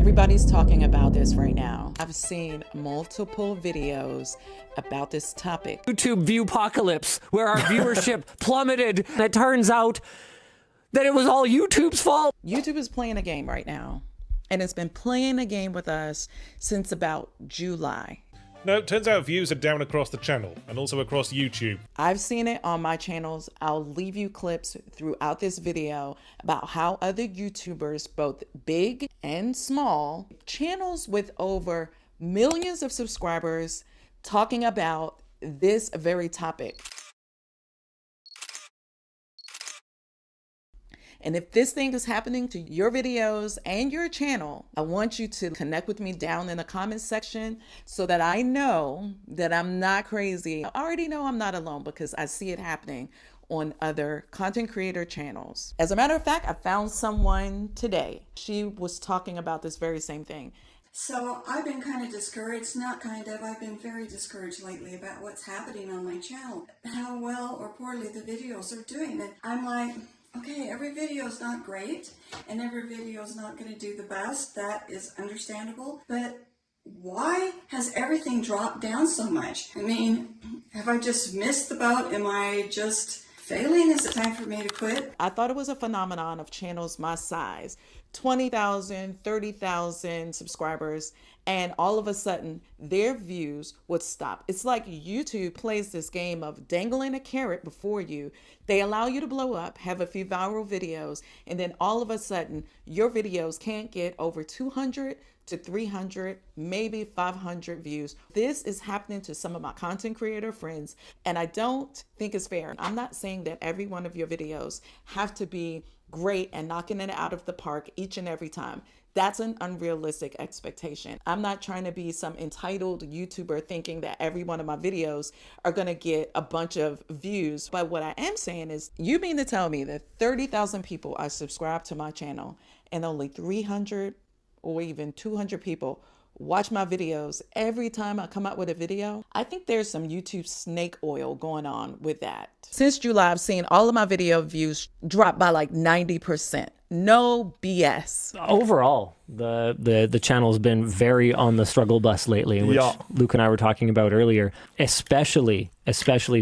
Everybody's talking about this right now. I've seen multiple videos about this topic. YouTube view apocalypse, where our viewership plummeted. And it turns out that it was all YouTube's fault. YouTube is playing a game right now, and it's been playing a game with us since about July. No, it turns out views are down across the channel and also across YouTube. I've seen it on my channels. I'll leave you clips throughout this video about how other YouTubers, both big and small, channels with over millions of subscribers, talking about this very topic. And if this thing is happening to your videos and your channel, I want you to connect with me down in the comments section so that I know that I'm not crazy. I already know I'm not alone because I see it happening on other content creator channels. As a matter of fact, I found someone today. She was talking about this very same thing. So I've been kind of discouraged, I've been very discouraged lately about what's happening on my channel, how well or poorly the videos are doing. And I'm like, okay, every video is not great and every video is not going to do the best. That is understandable. But why has everything dropped down so much? I mean, have I just missed the boat? Am I just failing? Is it time for me to quit? I thought it was a phenomenon of channels my size, 20,000, 30,000 subscribers, and all of a sudden their views would stop. It's like YouTube plays this game of dangling a carrot before you. They allow you to blow up, have a few viral videos, and then all of a sudden your videos can't get over 200 to 300, maybe 500 views. This is happening to some of my content creator friends, and I don't think it's fair. I'm not saying that every one of your videos have to be great and knocking it out of the park each and every time. That's an unrealistic expectation. I'm not trying to be some entitled YouTuber thinking that every one of my videos are gonna get a bunch of views. But what I am saying is, you mean to tell me that 30,000 people are subscribed to my channel and only 300 or even 200 people watch my videos every time I come out with a video? I think there's some YouTube snake oil going on with that. Since July, I've seen all of my video views drop by like 90%. No BS. Overall, the channel's been very on the struggle bus lately, which Luke and I were talking about earlier, especially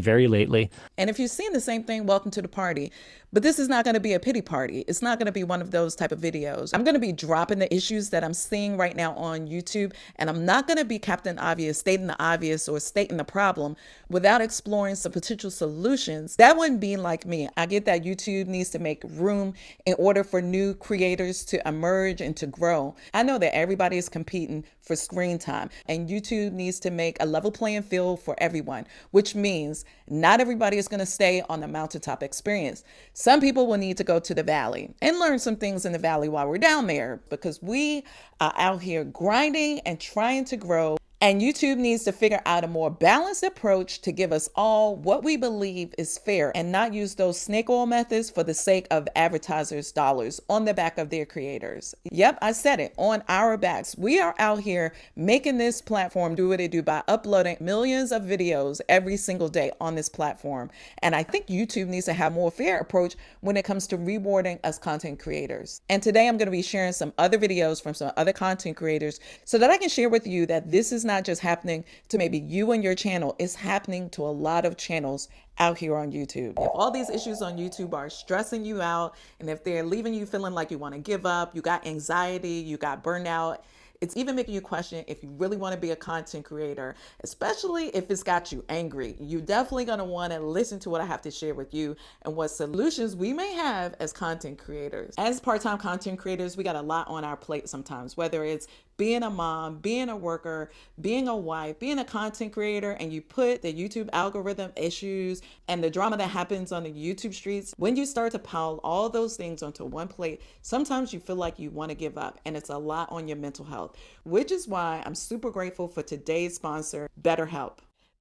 very lately. And if you've seen the same thing, welcome to the party. But this is not going to be a pity party. It's not going to be one of those type of videos. I'm going to be dropping the issues that I'm seeing right now on YouTube, and I'm not going to be Captain Obvious, stating the obvious or stating the problem without exploring some potential solutions. That wouldn't be like me. I get that YouTube needs to make room in order for new creators to emerge and to grow. I know that everybody is competing for screen time, and YouTube needs to make a level playing field for everyone, which means not everybody is going to stay on the mountaintop experience. Some people will need to go to the valley and learn some things in the valley while we're down there, because we are out here grinding and trying to grow. And YouTube needs to figure out a more balanced approach to give us all what we believe is fair and not use those snake oil methods for the sake of advertisers' dollars on the back of their creators. Yep, I said it, on our backs. We are out here making this platform do what it do by uploading millions of videos every single day on this platform. And I think YouTube needs to have a more fair approach when it comes to rewarding us content creators. And today I'm going to be sharing some other videos from some other content creators so that I can share with you that this is not just happening to maybe you and your channel, it's happening to a lot of channels out here on YouTube. If all these issues on YouTube are stressing you out, and if they're leaving you feeling like you want to give up, you got anxiety, you got burnout, it's even making you question if you really want to be a content creator, especially if it's got you angry. You're definitely going to want to listen to what I have to share with you and what solutions we may have as content creators. As part-time content creators, we got a lot on our plate sometimes, whether it's being a mom, being a worker, being a wife, being a content creator, and you put the YouTube algorithm issues and the drama that happens on the YouTube streets. When you start to pile all those things onto one plate, sometimes you feel like you want to give up, and it's a lot on your mental health, which is why I'm super grateful for today's sponsor, BetterHelp.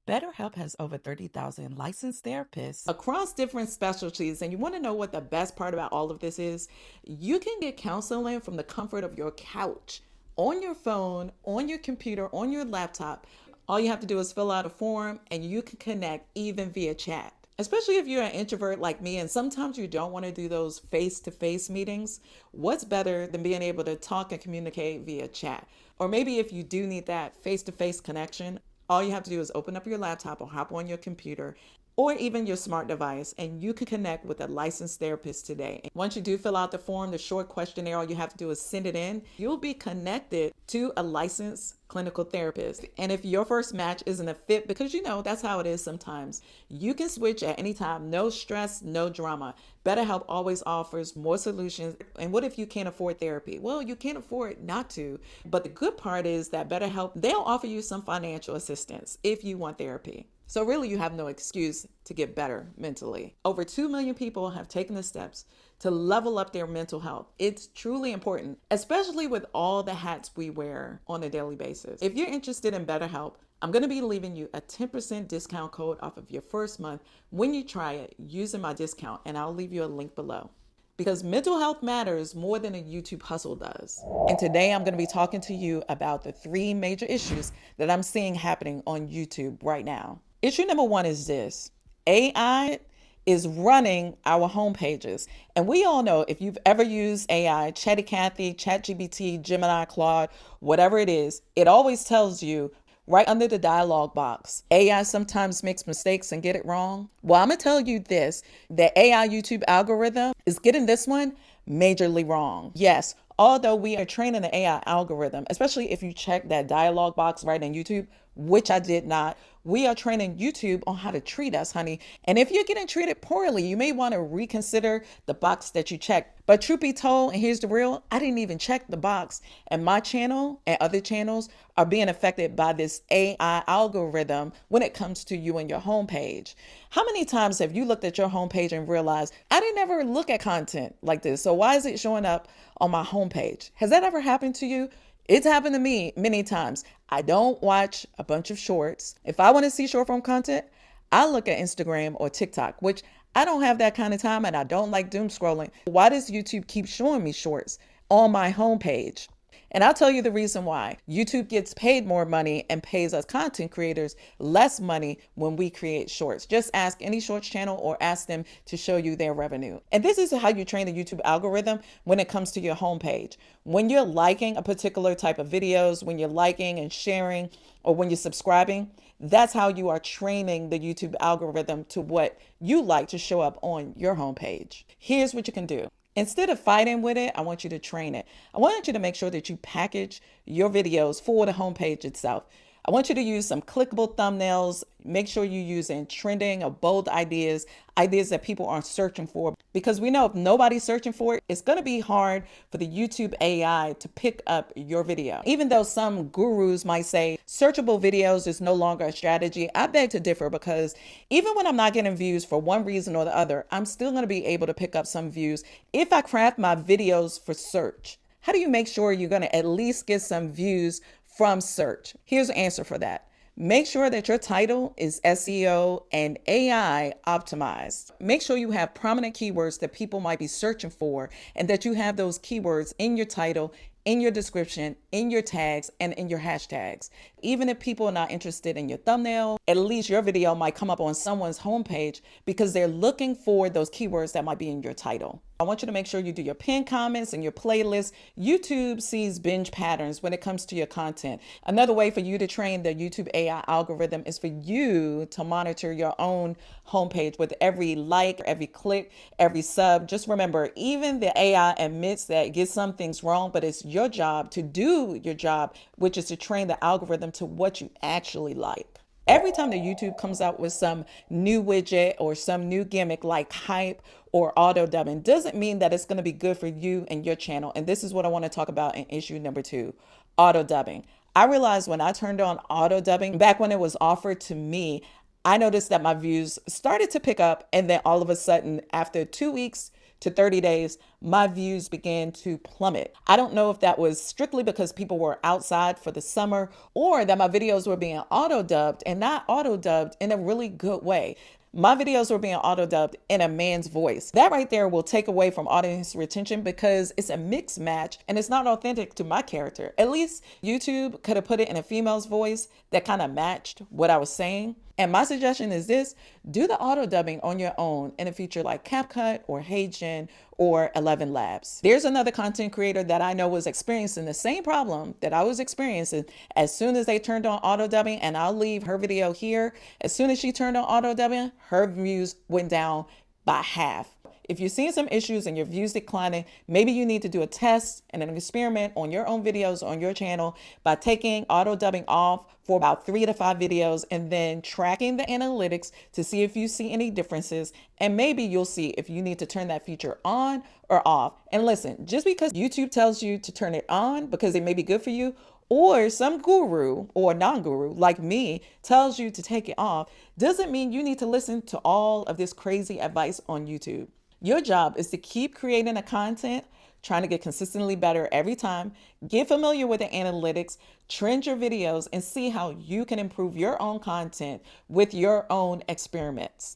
BetterHelp has over 30,000 licensed therapists across different specialties. And you want to know what the best part about all of this is? You can get counseling from the comfort of your couch, on your phone, on your computer, on your laptop. All you have to do is fill out a form and you can connect even via chat. Especially if you're an introvert like me and sometimes you don't want to do those face-to-face meetings. What's better than being able to talk and communicate via chat? Or maybe if you do need that face-to-face connection, all you have to do is open up your laptop or hop on your computer or even your smart device, and you can connect with a licensed therapist today. Once you do fill out the form, the short questionnaire, all you have to do is send it in. You'll be connected to a licensed clinical therapist. And if your first match isn't a fit, because that's how it is sometimes, you can switch at any time. No stress, no drama. BetterHelp always offers more solutions. And what if you can't afford therapy? Well, you can't afford not to. But the good part is that BetterHelp, they'll offer you some financial assistance if you want therapy. So really, you have no excuse to get better mentally. Over 2 million people have taken the steps to level up their mental health. It's truly important, especially with all the hats we wear on a daily basis. If you're interested in BetterHelp, I'm going to be leaving you a 10% discount code off of your first month when you try it using my discount, and I'll leave you a link below. Because mental health matters more than a YouTube hustle does. And today I'm going to be talking to you about the 3 major issues that I'm seeing happening on YouTube right now. Issue number 1 is this: AI is running our homepages. And we all know, if you've ever used AI, Chatty Cathy, ChatGPT, Gemini, Claude, whatever it is, it always tells you right under the dialog box, AI sometimes makes mistakes and get it wrong. Well, I'm gonna tell you this: the AI YouTube algorithm is getting this one majorly wrong. Yes, although we are training the AI algorithm, especially if you check that dialog box right in YouTube, which I did not, we are training YouTube on how to treat us, honey. And if you're getting treated poorly, you may want to reconsider the box that you checked. But truth be told, and here's the real, I didn't even check the box. And my channel and other channels are being affected by this AI algorithm when it comes to you and your homepage. How many times have you looked at your homepage and realized, I didn't ever look at content like this, so why is it showing up on my homepage? Has that ever happened to you? It's happened to me many times. I don't watch a bunch of shorts. If I want to see short form content, I look at Instagram or TikTok, which I don't have that kind of time and I don't like doom scrolling. Why does YouTube keep showing me shorts on my homepage? And I'll tell you the reason why. YouTube gets paid more money and pays us content creators less money when we create shorts. Just ask any shorts channel or ask them to show you their revenue. And this is how you train the YouTube algorithm when it comes to your homepage. When you're liking a particular type of videos, when you're liking and sharing, or when you're subscribing, that's how you are training the YouTube algorithm to what you like to show up on your homepage. Here's what you can do. Instead of fighting with it, I want you to train it. I want you to make sure that you package your videos for the homepage itself. I want you to use some clickable thumbnails. Make sure you're using trending or bold ideas that people aren't searching for. Because we know if nobody's searching for it, it's going to be hard for the YouTube AI to pick up your video. Even though some gurus might say searchable videos is no longer a strategy, I beg to differ, because even when I'm not getting views for one reason or the other, I'm still going to be able to pick up some views if I craft my videos for search. How do you make sure you're going to at least get some views from search? Here's the answer for that. Make sure that your title is SEO and AI optimized. Make sure you have prominent keywords that people might be searching for, and that you have those keywords in your title, in your description, in your tags, and in your hashtags. Even if people are not interested in your thumbnail, at least your video might come up on someone's homepage because they're looking for those keywords that might be in your title. I want you to make sure you do your pinned comments and your playlists. YouTube sees binge patterns when it comes to your content. Another way for you to train the YouTube AI algorithm is for you to monitor your own homepage with every like, every click, every sub. Just remember, even the AI admits that it gets some things wrong, but it's your job to do your job, which is to train the algorithm to what you actually like. Every time that YouTube comes out with some new widget or some new gimmick like hype or auto dubbing, doesn't mean that it's going to be good for you and your channel. And this is what I want to talk about in issue number 2, auto dubbing. I realized when I turned on auto dubbing back when it was offered to me, I noticed that my views started to pick up. And then all of a sudden, after 2 weeks to 30 days, my views began to plummet. I don't know if that was strictly because people were outside for the summer, or that my videos were being auto-dubbed, and not auto-dubbed in a really good way. My videos were being auto-dubbed in a man's voice. That right there will take away from audience retention because it's a mixed match and it's not authentic to my character. At least YouTube could have put it in a female's voice that kind of matched what I was saying. And my suggestion is this: do the auto dubbing on your own in a feature like CapCut or HeyGen or 11 Labs. There's another content creator that I know was experiencing the same problem that I was experiencing as soon as they turned on auto dubbing, and I'll leave her video here. As soon as she turned on auto dubbing, her views went down by half. If you're seeing some issues and your views declining, maybe you need to do a test and an experiment on your own videos on your channel by taking auto dubbing off for about 3 to 5 videos and then tracking the analytics to see if you see any differences. And maybe you'll see if you need to turn that feature on or off. And listen, just because YouTube tells you to turn it on because it may be good for you, or some guru or non-guru like me tells you to take it off, doesn't mean you need to listen to all of this crazy advice on YouTube. Your job is to keep creating the content, trying to get consistently better every time, get familiar with the analytics, trend your videos, and see how you can improve your own content with your own experiments.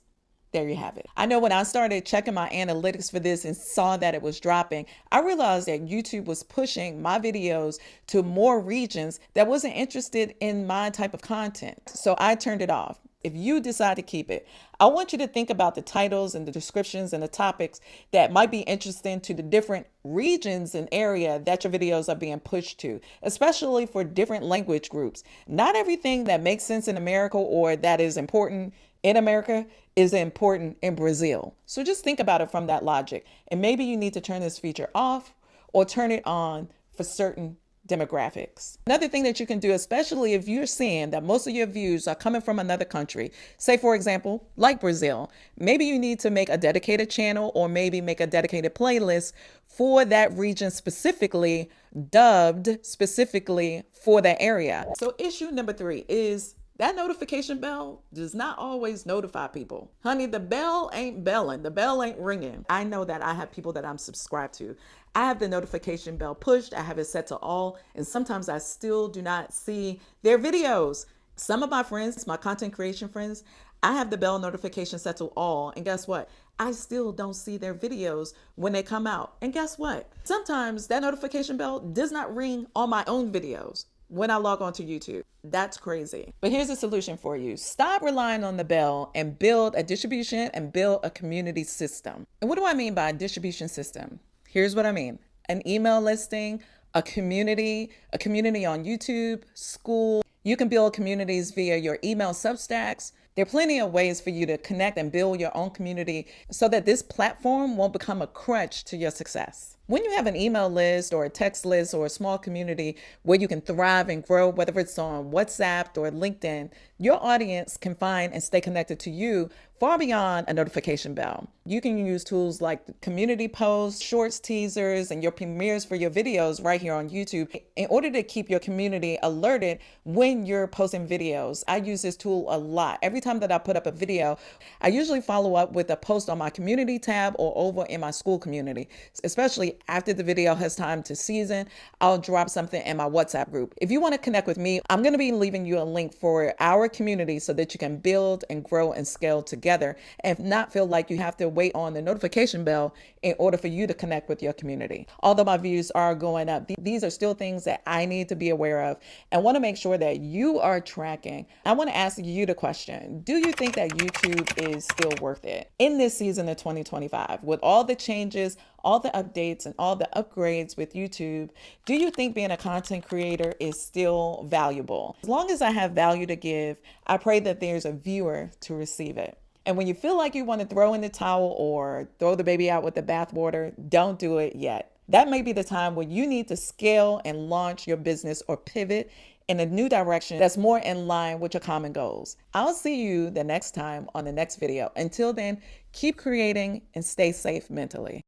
There you have it. I know when I started checking my analytics for this and saw that it was dropping, I realized that YouTube was pushing my videos to more regions that wasn't interested in my type of content. So I turned it off. If you decide to keep it, I want you to think about the titles and the descriptions and the topics that might be interesting to the different regions and area that your videos are being pushed to, especially for different language groups. Not everything that makes sense in America or that is important in America is important in Brazil. So just think about it from that logic. And maybe you need to turn this feature off or turn it on for certain demographics. Another thing that you can do, especially if you're seeing that most of your views are coming from another country, say for example, like Brazil, maybe you need to make a dedicated channel or maybe make a dedicated playlist for that region specifically, dubbed specifically for that area. So issue number 3 is that notification bell does not always notify people. Honey, the bell ain't belling. The bell ain't ringing. I know that I have people that I'm subscribed to. I have the notification bell pushed. I have it set to all. And sometimes I still do not see their videos. Some of my friends, my content creation friends, I have the bell notification set to all. And guess what? I still don't see their videos when they come out. And guess what? Sometimes that notification bell does not ring on my own videos when I log on to YouTube. That's crazy. But here's a solution for you. Stop relying on the bell and build a distribution and build a community system. And what do I mean by a distribution system? Here's what I mean. An email listing, a community on YouTube, school. You can build communities via your email Substacks. There are plenty of ways for you to connect and build your own community so that this platform won't become a crutch to your success. When you have an email list or a text list or a small community where you can thrive and grow, whether it's on WhatsApp or LinkedIn, your audience can find and stay connected to you far beyond a notification bell. You can use tools like community posts, shorts, teasers, and your premieres for your videos right here on YouTube in order to keep your community alerted when you're posting videos. I use this tool a lot. Every time that I put up a video, I usually follow up with a post on my community tab or over in my school community. Especially after the video has time to season, I'll drop something in my WhatsApp group. If you want to connect with me, I'm going to be leaving you a link for our community so that you can build and grow and scale together and not feel like you have to wait on the notification bell in order for you to connect with your community. Although my views are going up, these are still things that I need to be aware of and want to make sure that you are tracking. I want to ask you the question: do you think that YouTube is still worth it in this season of 2025 with all the changes, all the updates, and all the upgrades with YouTube? Do you think being a content creator is still valuable? As long as I have value to give, I pray that there's a viewer to receive it. And when you feel like you want to throw in the towel or throw the baby out with the bathwater, don't do it yet. That may be the time when you need to scale and launch your business or pivot in a new direction that's more in line with your common goals. I'll see you the next time on the next video. Until then, keep creating and stay safe mentally.